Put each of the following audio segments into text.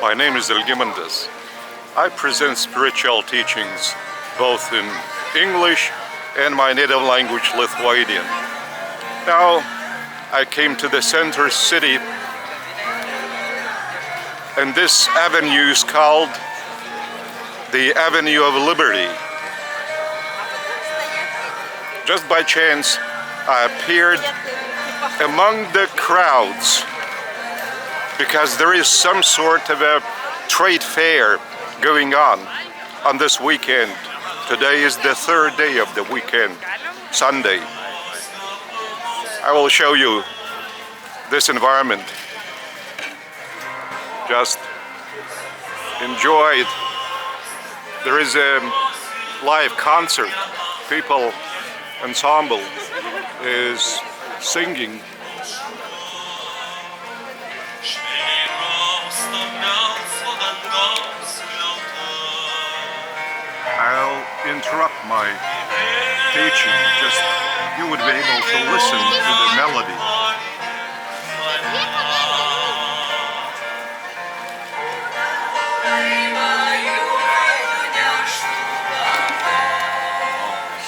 My name is Algimantas. I present spiritual teachings both in English and my native language, Lithuanian. Now, I came to the center city, and this avenue is called the Avenue of Liberty. Just by chance, I appeared among the crowds because there is some sort of a trade fair going on this weekend. Today is the third day of the weekend, Sunday. I will show you this environment. Just enjoy it. There is a live concert. People ensemble is singing. I'll interrupt my teaching, just you would be able to listen to the melody. Oh,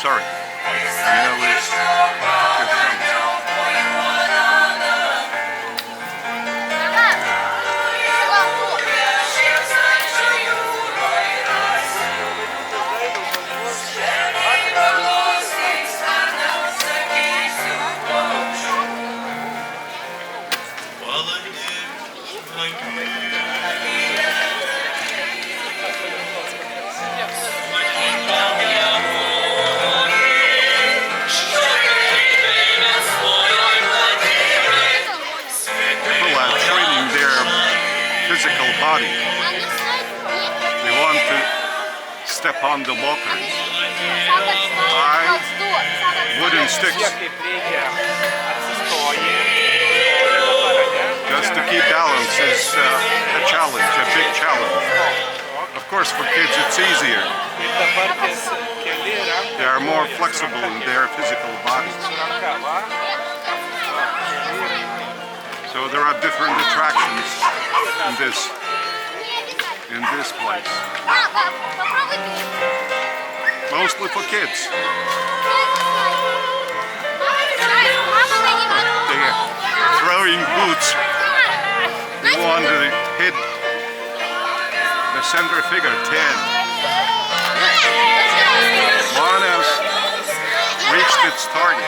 sorry. Physical body. We want to step on the blockers. Wooden sticks. Just to keep balance is a challenge, a big challenge. Of course, for kids it's easier. They are more flexible in their physical bodies. So there are different attractions in this place. Mostly for kids. They're throwing boots. They want to hit the center figure, 10. One has reached its target.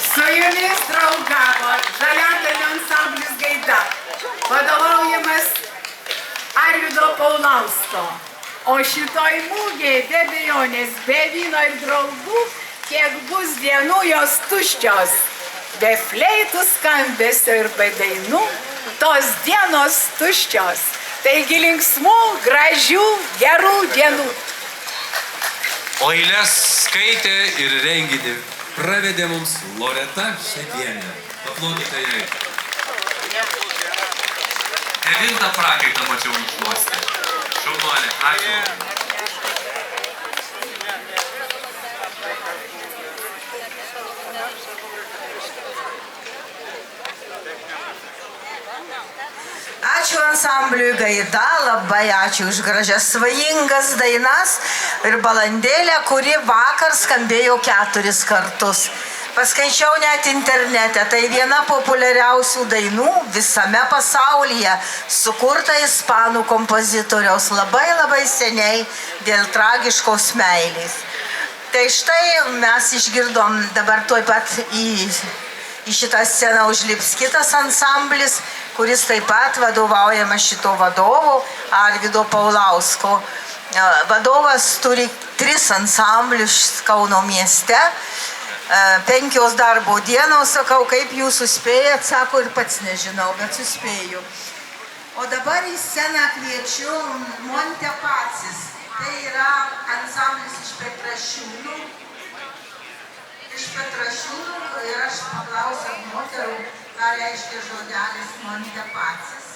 Su jumis draugavo Žaliakalnio ansamblis Gaida, vadovaujamas Arvydo Paulausko. O šitoj mūgėj be abejonės, be vyno ir draugų, kiek bus dienų jos tuščios. Be fleitų skambesio ir be dainų, tos dienos tuščios. Taigi linksmų, gražių, gerų dienų. O eiles skaitė ir renginį pravedė mums Loreta Šedienė. Paplokite jai. 9 prakaitą mačiau nušluostę. Šaunuolė, ačiū. Ačiū ansambliui Gaida, labai ačiū už gražias svajingas dainas ir balandėlę, kuri vakar skambėjo 4 kartus. Paskaičiau net internete, tai viena populiariausių dainų visame pasaulyje, sukurta ispanų kompozitoriaus labai seniai dėl tragiškos meilės. Tai štai mes išgirdom dabar tuoj pat į šitą sceną užlips kitas ansamblis, kuris taip pat vadovaujamas šito vadovo, Arvydo Paulausko. Vadovas turi 3 ansamblius Kauno mieste, 5 darbo dienos, sakau, kaip jūs suspėjat, sako, ir pats nežinau, bet suspėju. O dabar į sceną kviečiu Montepacis. Tai yra ansamblis iš Petrašiūnų. Ir aš paklausiau moterų, ką reiškia žodelis Montepacis.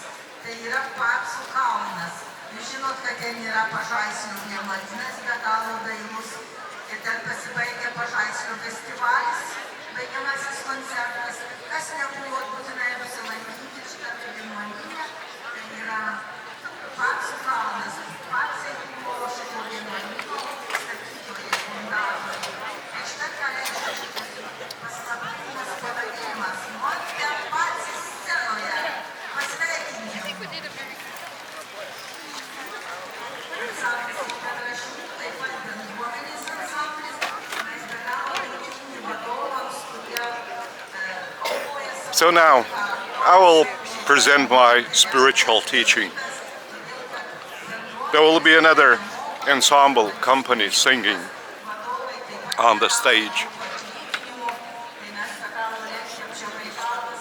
Tai yra Pacų kalnas. Jūs žinot, kad ten yra Pažaislio vienuolynas, be galo dailus. Ir ten pasibaigė Pažaislio festivalis, baigiamasis koncertas. Kas nebuvo, būtinai apsilankyti šitą vienuolyną. Tai yra Pacų kalnas. Pacai buvo šito vienuolyno statytojai, fundatoriai. Ir šitą ką reiškia šitas paslaptingas pavadinimas. Montepacis scenoje. Pasveikinimų. So now, I will present my spiritual teaching. There will be another ensemble company singing on the stage.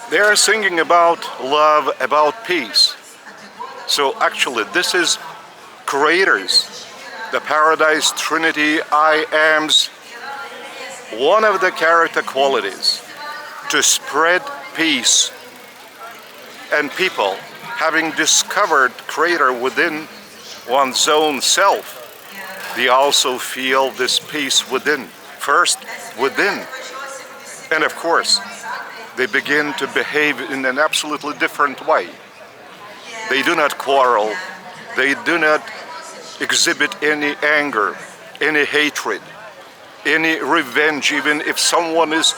They are singing about love, about peace. So actually, this is Creator's, the Paradise Trinity, I Am's, one of the character qualities to spread peace. And people, having discovered Creator within one's own self, they also feel this peace within. First, within. And of course, they begin to behave in an absolutely different way. They do not quarrel. They do not exhibit any anger, any hatred, any revenge, even if someone is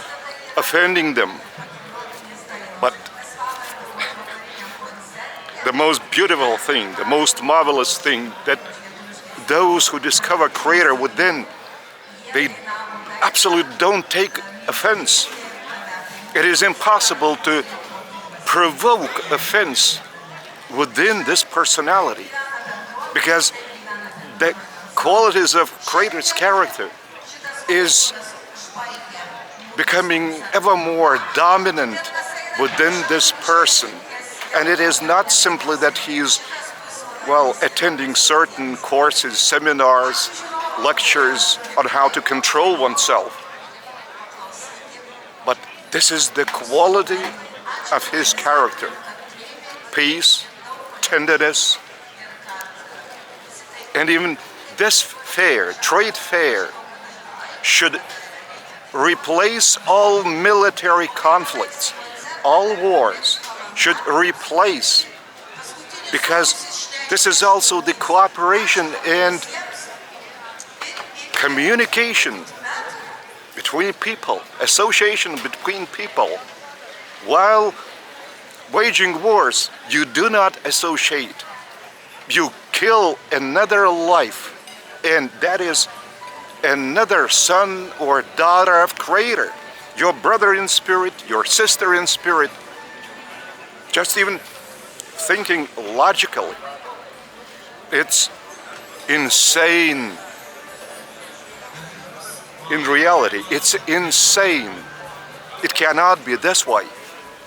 offending them. But the most beautiful thing, the most marvelous thing, that those who discover Creator within, they absolutely don't take offense. It is impossible to provoke offense within this personality, because the qualities of Creator's character is becoming ever more dominant within this person. And it is not simply that he is, attending certain courses, seminars, lectures on how to control oneself. But this is the quality of his character. Peace, tenderness, and even this trade fair, should replace all military conflicts, all wars, should replace, because this is also the cooperation and communication between people, association between people. While waging wars, you do not associate. You kill another life, and that is another son or daughter of Creator. your brother in spirit, your sister in spirit, just even thinking logically, it's insane. In reality, it's insane. It cannot be this way.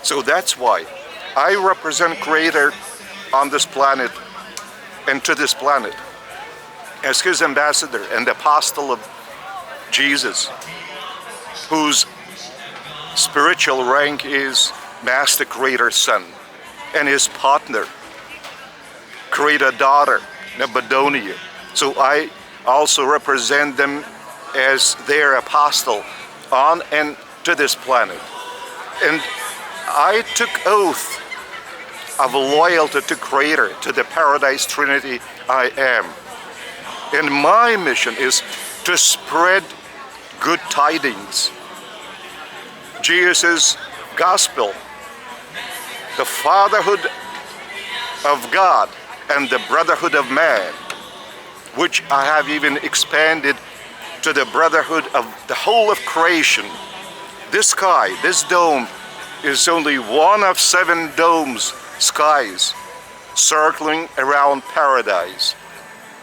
So that's why I represent Creator on this planet and to this planet as His ambassador and apostle of Jesus, whose spiritual rank is Master Creator Son, and his partner, Creator Daughter, Nabadonia. So I also represent them as their apostle on and to this planet. And I took oath of loyalty to Creator, to the Paradise Trinity I am. And my mission is to spread good tidings. Jesus' gospel, the fatherhood of God and the brotherhood of man, which I have even expanded to the brotherhood of the whole of creation. This sky, this dome, is only one of 7 domes, skies, circling around paradise,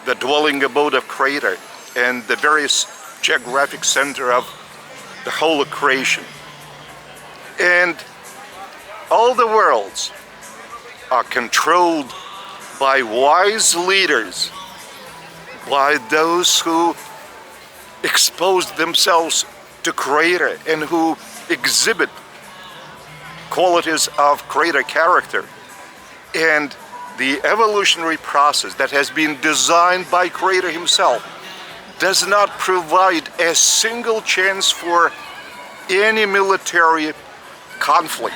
the dwelling abode of Creator and the various geographic center of the whole of creation. And all the worlds are controlled by wise leaders, by those who expose themselves to Creator and who exhibit qualities of Creator character. And the evolutionary process that has been designed by Creator Himself does not provide a single chance for any military conflict.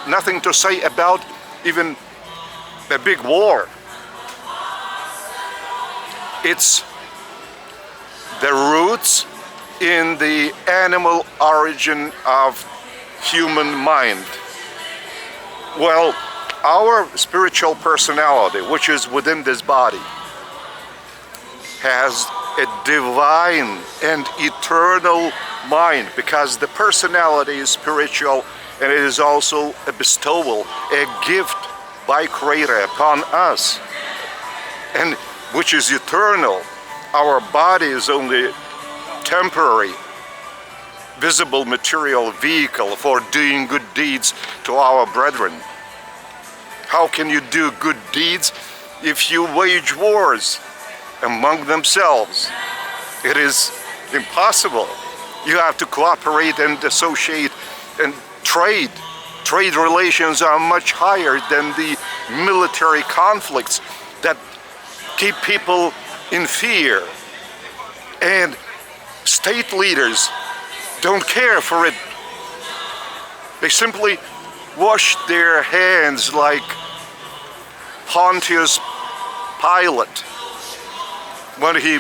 Nothing to say about even a big war. It's the roots in the animal origin of human mind. Well, our spiritual personality, which is within this body, has a divine and eternal mind, because the personality is spiritual and it is also a bestowal, a gift by Creator upon us, and which is eternal. Our body is only temporary, visible material vehicle for doing good deeds to our brethren. How can you do good deeds if you wage wars among themselves? It is impossible. You have to cooperate and associate and trade. Trade relations are much higher than the military conflicts that keep people in fear. And state leaders don't care for it. They simply wash their hands like Pontius Pilate when he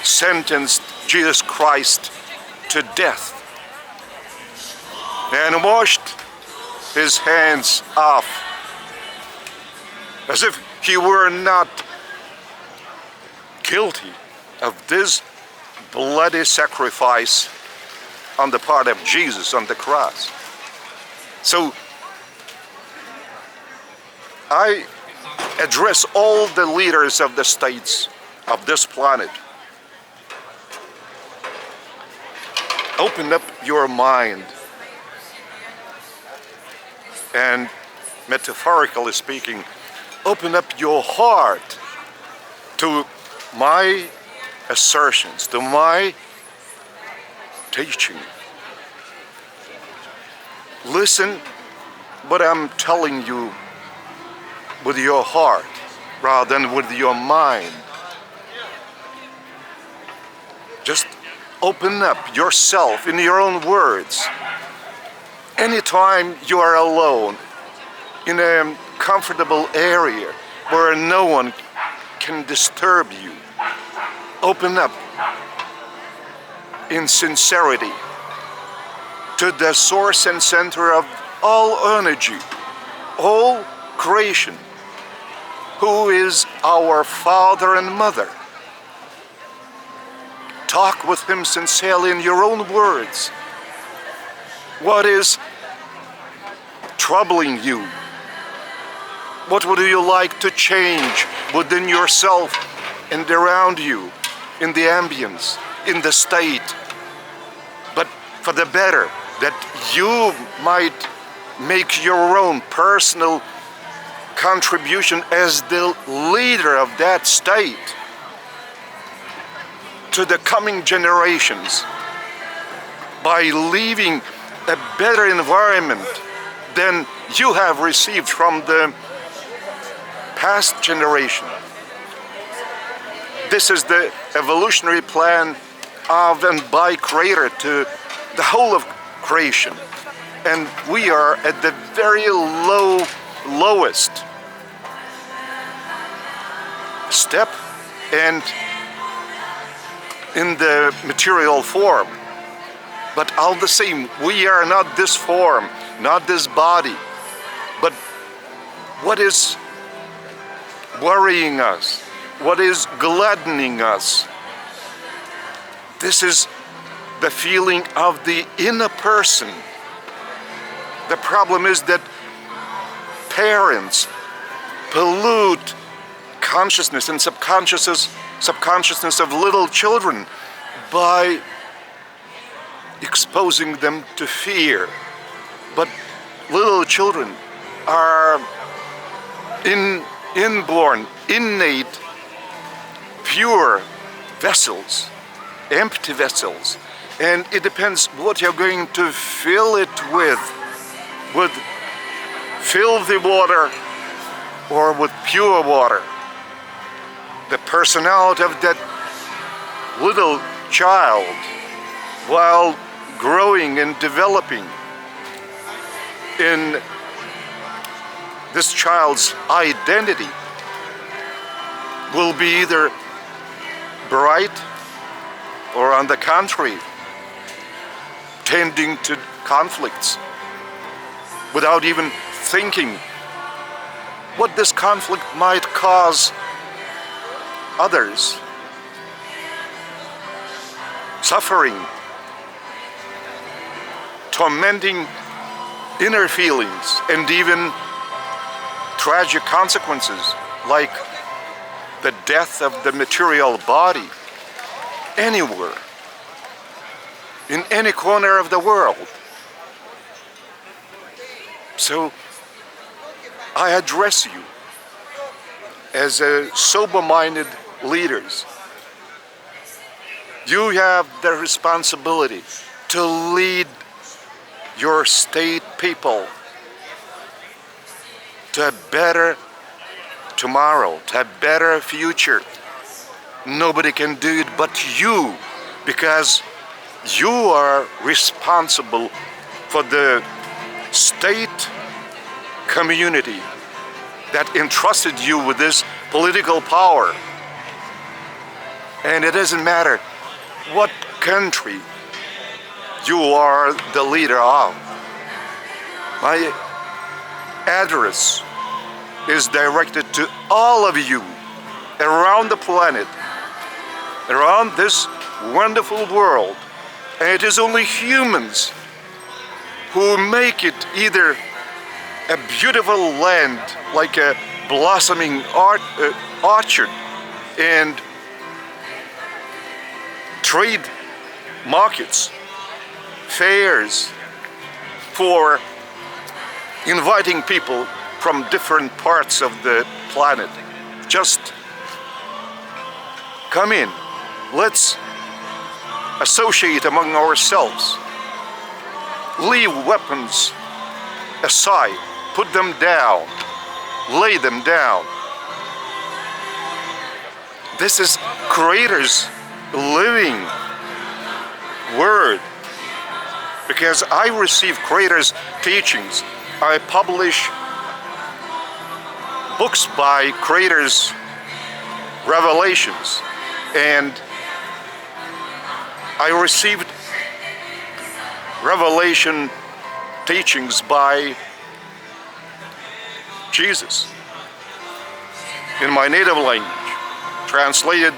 sentenced Jesus Christ to death and washed his hands off as if he were not guilty of this bloody sacrifice on the part of Jesus on the cross. So I address all the leaders of the states of this planet. Open up your mind, and metaphorically speaking, open up your heart to my assertions, to my teaching. Listen what I'm telling you with your heart rather than with your mind. Just open up yourself in your own words. Anytime you are alone in a comfortable area where no one can disturb you, open up in sincerity to the source and center of all energy, all creation, who is our Father and Mother. talk with him sincerely in your own words. What is troubling you? What would you like to change within yourself and around you, in the ambience, in the state, but for the better, that you might make your own personal contribution as the leader of that state to the coming generations by leaving a better environment than you have received from the past generation. This is the evolutionary plan of and by Creator to the whole of creation. And we are at the very lowest step and in the material form. But all the same, we are not this form, not this body. But what is worrying us? What is gladdening us? This is the feeling of the inner person. The problem is that parents pollute consciousness and subconsciousness of little children by exposing them to fear. But little children are inborn, innate, pure vessels, empty vessels. And it depends what you're going to fill it with filthy water or with pure water. The personality of that little child, while growing and developing in this child's identity, will be either bright or, on the contrary, tending to conflicts without even thinking what this conflict might cause others. Suffering, tormenting inner feelings, and even tragic consequences like the death of the material body anywhere, in any corner of the world. So I address you as a sober-minded leaders. You have the responsibility to lead your state people to a better tomorrow, to a better future. Nobody can do it but you, because you are responsible for the state community that entrusted you with this political power. And it doesn't matter what country you are the leader of. My address is directed to all of you around the planet, around this wonderful world. And it is only humans who make it either a beautiful land like a blossoming orchard and trade markets, fairs for inviting people from different parts of the planet. Just come in. Let's associate among ourselves. Leave weapons aside. Put them down. Lay them down. This is Creator's living word. Because I receive Creator's teachings. I publish books by Creator's revelations. And I received revelation teachings by Jesus in my native language, translated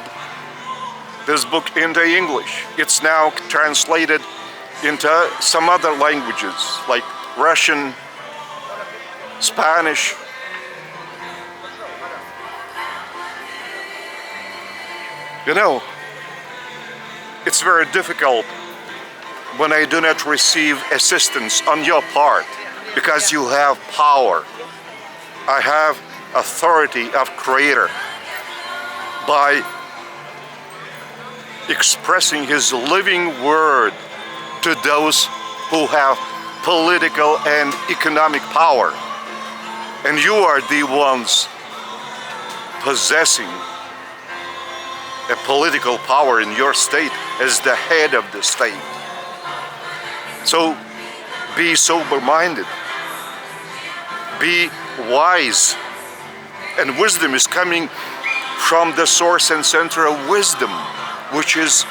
this book into English. It's now translated into some other languages like Russian, Spanish. You know, it's very difficult when I do not receive assistance on your part, because you have power. I have authority of Creator by expressing His living word to those who have political and economic power. And you are the ones possessing a political power in your state as the head of the state. So be sober-minded, be wise, and wisdom is coming from the source and center of wisdom, which is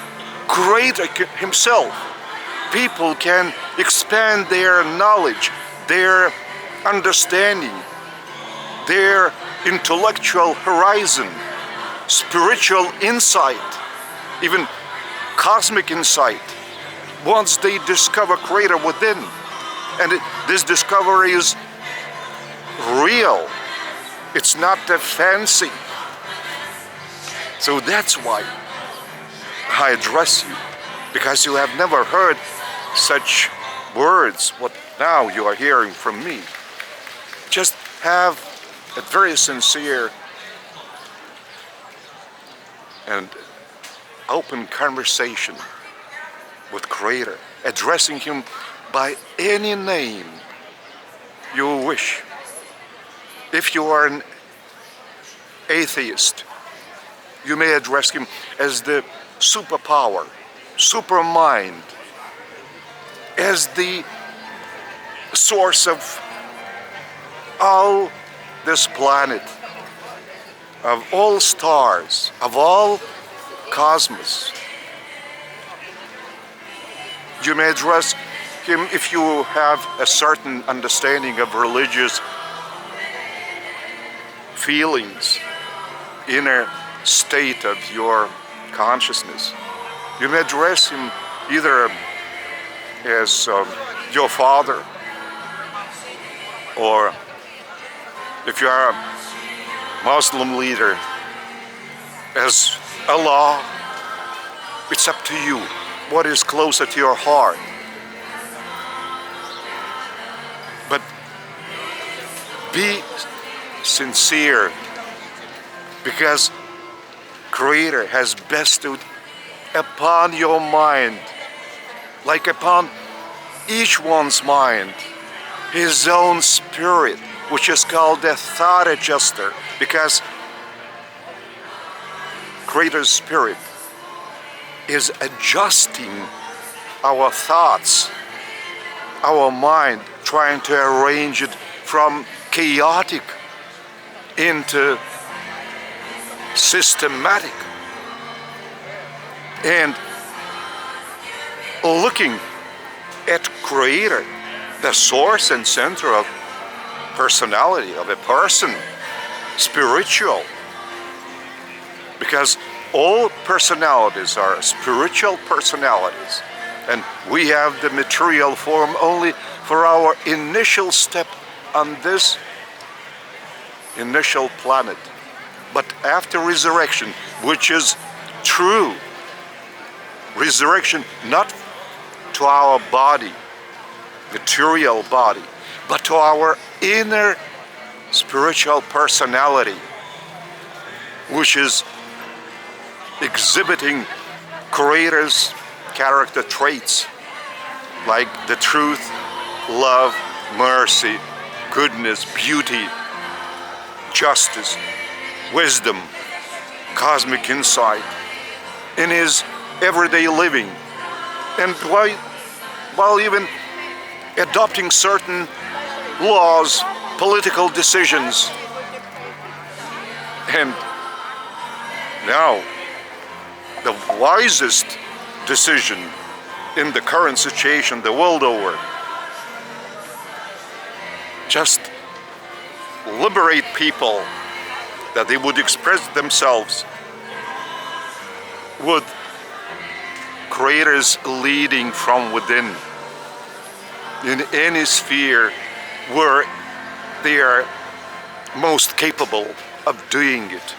great Himself. People can expand their knowledge, their understanding, their intellectual horizon, spiritual insight, even cosmic insight, once they discover Creator within. And this discovery is real. It's not a fancy. So that's why I address you, because you have never heard such words what now you are hearing from me. Just have a very sincere and open conversation with Creator, addressing Him by any name you wish. If you are an atheist, you may address Him as the superpower, supermind, as the source of all this planet, of all stars, of all cosmos. You may address Him if you have a certain understanding of religious feelings, inner state of your consciousness. You may address Him either as your Father, or if you are a Muslim leader, as Allah. It's up to you what is closer to your heart. But be sincere, because Creator has bestowed upon your mind, like upon each one's mind, His own spirit, which is called a thought adjuster, because Creator's Spirit is adjusting our thoughts, our mind, trying to arrange it from chaotic into systematic, and looking at Creator, the source and center of personality of a person, spiritual, because all personalities are spiritual personalities, and we have the material form only for our initial step on this initial planet. But after resurrection, which is true resurrection, not to our body, material body, but to our inner spiritual personality, which is exhibiting Creator's character traits, like the truth, love, mercy, goodness, beauty, justice, wisdom, cosmic insight in His everyday living, and while even adopting certain laws, political decisions. And now, the wisest decision in the current situation the world over, just liberate people, that they would express themselves with Creator's leading from within in any sphere where they are most capable of doing it,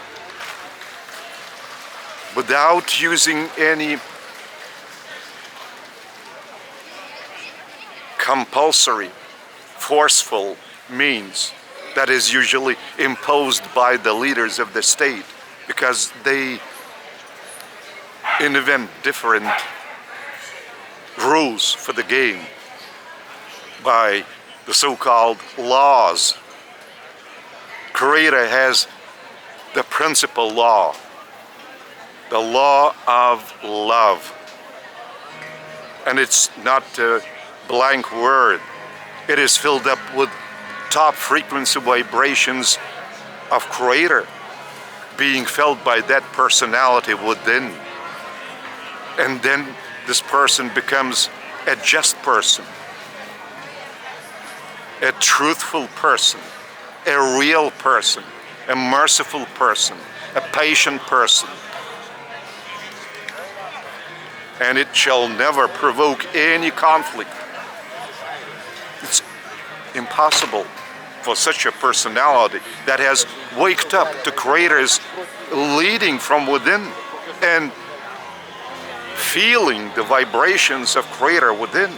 without using any compulsory, forceful means that is usually imposed by the leaders of the state, because they invent different rules for the game by the so-called laws. Creator has the principal law, the law of love. And it's not a blank word. It is filled up with top frequency vibrations of Creator being felt by that personality within. And then this person becomes a just person, a truthful person, a real person, a merciful person, a patient person. And it shall never provoke any conflict. It's impossible for such a personality that has waked up to Creator's leading from within and feeling the vibrations of Creator within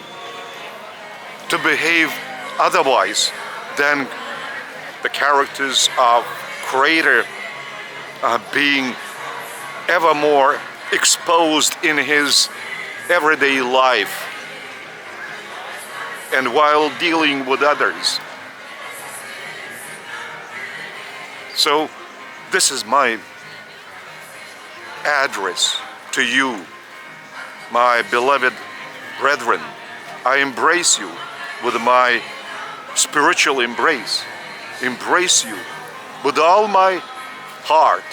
to behave otherwise than the characters of Creator being ever more exposed in his everyday life and while dealing with others. So this is my address to you, my beloved brethren. I embrace you with my spiritual embrace. Embrace you with all my heart.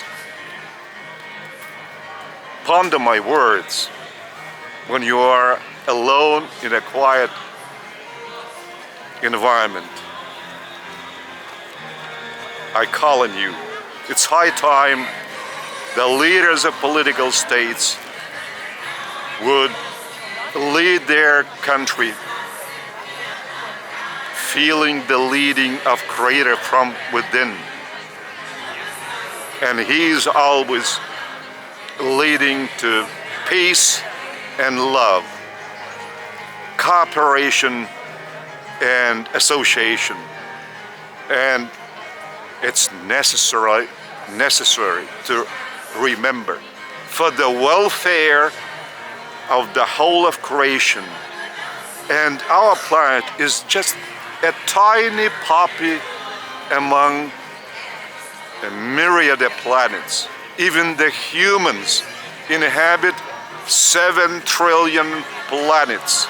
Ponder my words when you are alone in a quiet environment. I call on you. It's high time the leaders of political states would lead their country feeling the leading of Creator from within. And He's always leading to peace and love, cooperation and association. And it's necessary to remember, for the welfare of the whole of creation. And our planet is just a tiny poppy among a myriad of planets. Even the humans inhabit 7 trillion planets.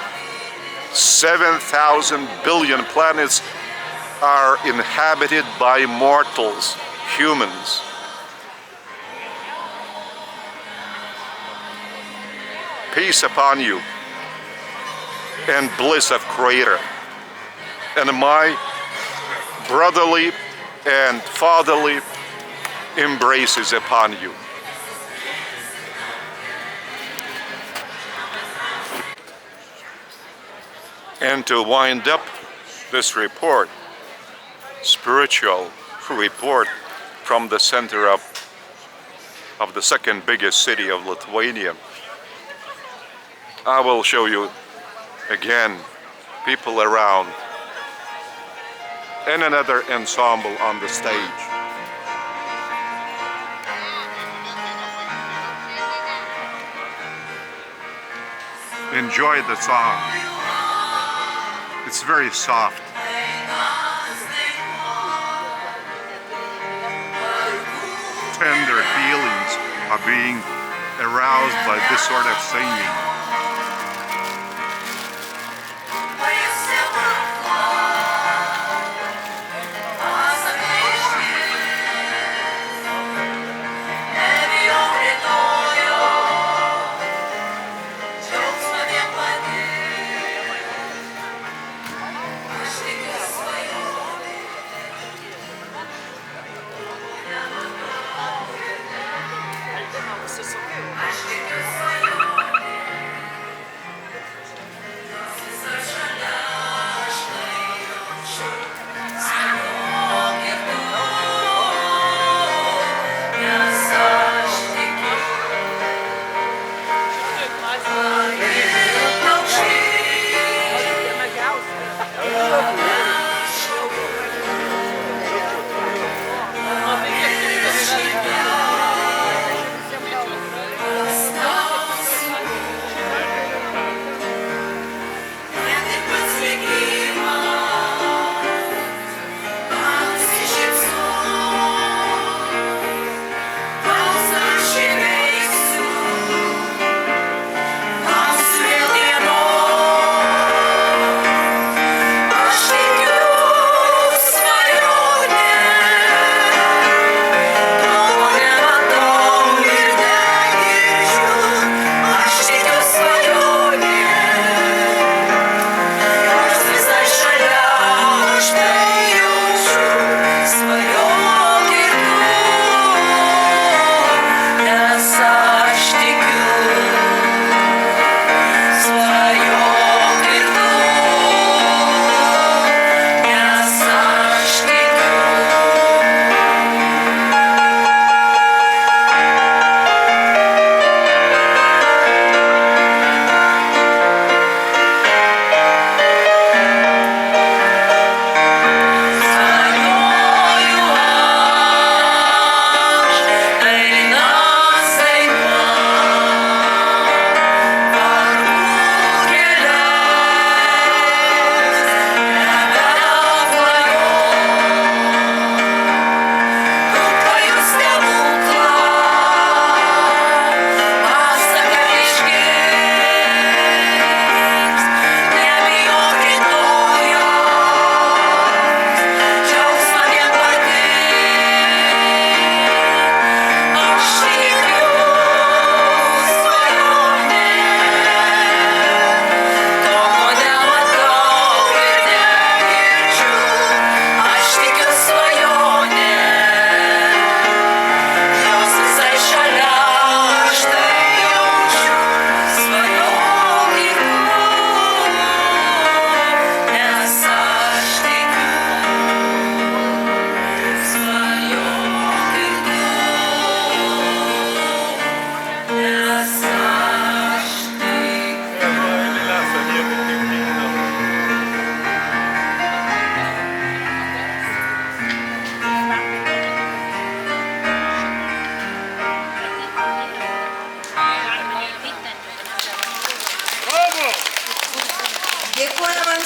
7,000 billion planets are inhabited by mortals, humans. Peace upon you and bliss of Creator, and my brotherly and fatherly embraces upon you. And to wind up this report, spiritual report from the center of the second biggest city of Lithuania, I will show you again people around and another ensemble on the stage. Enjoy the song. It's very soft. Tender feelings are being aroused by this sort of singing.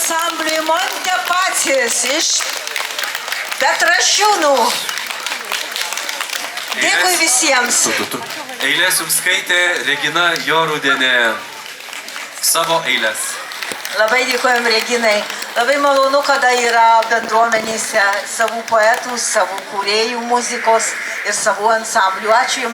ansambliui Montepacis iš Petrašiūnų. Dėkui visiems. Eilės jums skaitė Regina Jorudienė. Savo eilės. Labai dėkojom Reginai. Labai malonu, kada yra bendruomenėse savų poetų, savų kūrėjų muzikos ir savų ansamblių. Ačiū Jums.